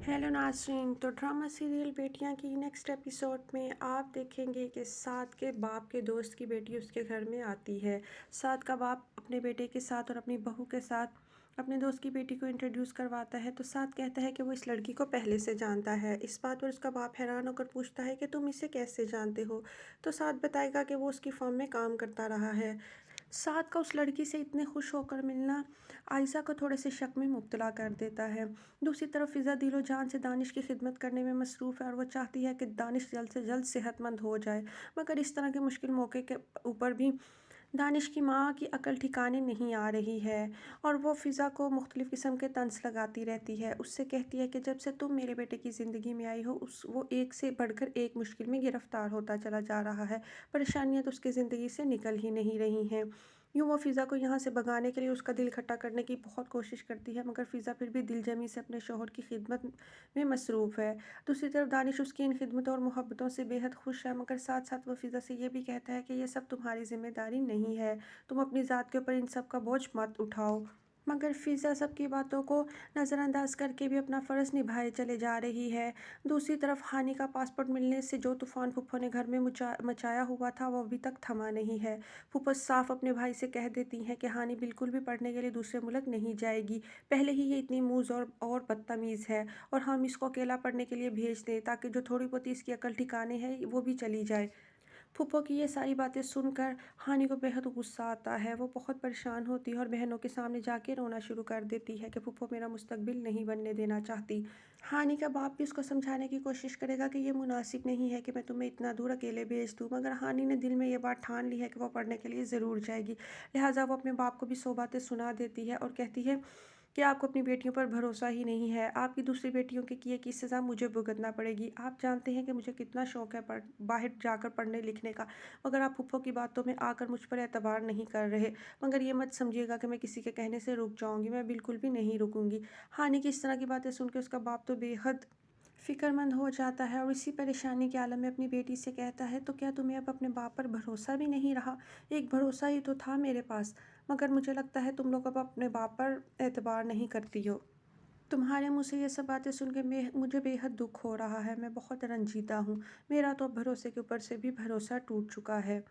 Hello नाज़रीन। तो drama serial बेटियां की नेक्स्ट एपिसोड में आप देखेंगे कि साद के बाप के दोस्त की बेटी उसके घर में आती है। साद का बाप अपने बेटे के साथ और अपनी बहू के साथ अपने दोस्त की बेटी को इंट्रोड्यूस करवाता है। तो साद कहता है कि वो इस लड़की को पहले से जानता है। इस बात पर उसका बाप हैरान होकर पूछता है कि तुम इसे कैसे जानते हो। तो साद बताएगा कि वो उसकी फर्म में काम करता रहा है। साद का उस लड़की से इतने खुश होकर मिलना आयशा को थोड़े से शक में मुब्तला कर देता है। दूसरी तरफ फ़िज़ा दिलो जान से दानिश की खिदमत करने में मसरूफ़ है और वो चाहती है कि दानिश जल्द से जल्द सेहतमंद हो जाए। मगर इस तरह के मुश्किल मौके के ऊपर भी दानिश की माँ की अकल ठिकाने नहीं आ रही है और वो फ़िज़ा को मुख्तलिफ़ किस्म के तंज लगाती रहती है। उससे कहती है कि जब से तुम मेरे बेटे की ज़िंदगी में आई हो वो एक से बढ़कर एक मुश्किल में गिरफ़्तार होता चला जा रहा है। परेशानियाँ तो उसकी ज़िंदगी से निकल ही नहीं रही हैं। यूँ वो फ़िज़ा को यहाँ से भगाने के लिए उसका दिल इकट्ठा करने की बहुत कोशिश करती है, मगर फ़िज़ा फिर भी दिलजमी से अपने शौहर की खिदमत में मसरूफ़ है। दूसरी तरफ दानिश उसकी इन खिदमतों और मोहब्बतों से बेहद खुश है, मगर साथ साथ वह फ़िज़ा से ये भी कहता है कि ये सब तुम्हारी ज़िम्मेदारी नहीं है। तुम अपनी ज़ात के ऊपर इन सब का बोझ मत उठाओ। मगर फ़िज़ा सबकी बातों को नज़रअंदाज करके भी अपना फ़र्ज़ निभाए चले जा रही है। दूसरी तरफ हानि का पासपोर्ट मिलने से जो तूफ़ान फूफो ने घर में मचाया हुआ था वो अभी तक थमा नहीं है। फूफो साफ अपने भाई से कह देती हैं कि हानि बिल्कुल भी पढ़ने के लिए दूसरे मुल्क नहीं जाएगी। पहले ही ये इतनी मूज़ और बदतमीज़ है और हम इसको अकेला पढ़ने के लिए भेज दें ताकि जो थोड़ी बहुत इसकी अकल ठिकाने है वो भी चली जाए। फूफो की ये सारी बातें सुनकर हानि को बेहद गुस्सा आता है। वो बहुत परेशान होती है और बहनों के सामने जाके रोना शुरू कर देती है कि फूफो मेरा मुस्तकबिल नहीं बनने देना चाहती। हानि का बाप भी उसको समझाने की कोशिश करेगा कि ये मुनासिब नहीं है कि मैं तुम्हें इतना दूर अकेले भेज दूँ, मगर हानि ने दिल में ये बात ठान ली है कि वो पढ़ने के लिए ज़रूर जाएगी। लिहाजा वो अपने बाप को भी 100 बातें सुना देती है और कहती है कि आपको अपनी बेटियों पर भरोसा ही नहीं है। आपकी दूसरी बेटियों के किए की सज़ा मुझे भुगतना पड़ेगी। आप जानते हैं कि मुझे कितना शौक़ है बाहर जाकर पढ़ने लिखने का, मगर आप फूफो की बातों में आकर मुझ पर एतबार नहीं कर रहे। मगर ये मत समझिएगा कि मैं किसी के कहने से रुक जाऊँगी, मैं बिल्कुल भी नहीं रुकूँगी। हानि की इस तरह की बातें सुन के उसका बाप तो बेहद फ़िक्रमंद हो जाता है और इसी परेशानी के आलम में अपनी बेटी से कहता है, तो क्या तुम्हें अब अपने बाप पर भरोसा भी नहीं रहा? एक भरोसा ही तो था मेरे पास, मगर मुझे लगता है तुम लोग अब अपने बाप पर एतबार नहीं करती हो। तुम्हारे मुँह से ये सब बातें सुन के मुझे बेहद दुःख हो रहा है। मैं बहुत रंजीदा हूँ। मेरा तो अब भरोसे के ऊपर से भी भरोसा टूट चुका है।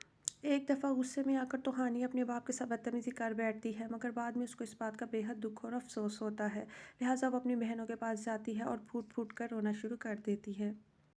एक दफ़ा गुस्से में आकर तो हानि अपने बाप के साथ बदतमीज़ी कर बैठती है, मगर बाद में उसको इस बात का बेहद दुःख और अफ़सोस होता है। लिहाज़ा वो अपनी बहनों के पास जाती है और फूट-फूट कर रोना शुरू कर देती है।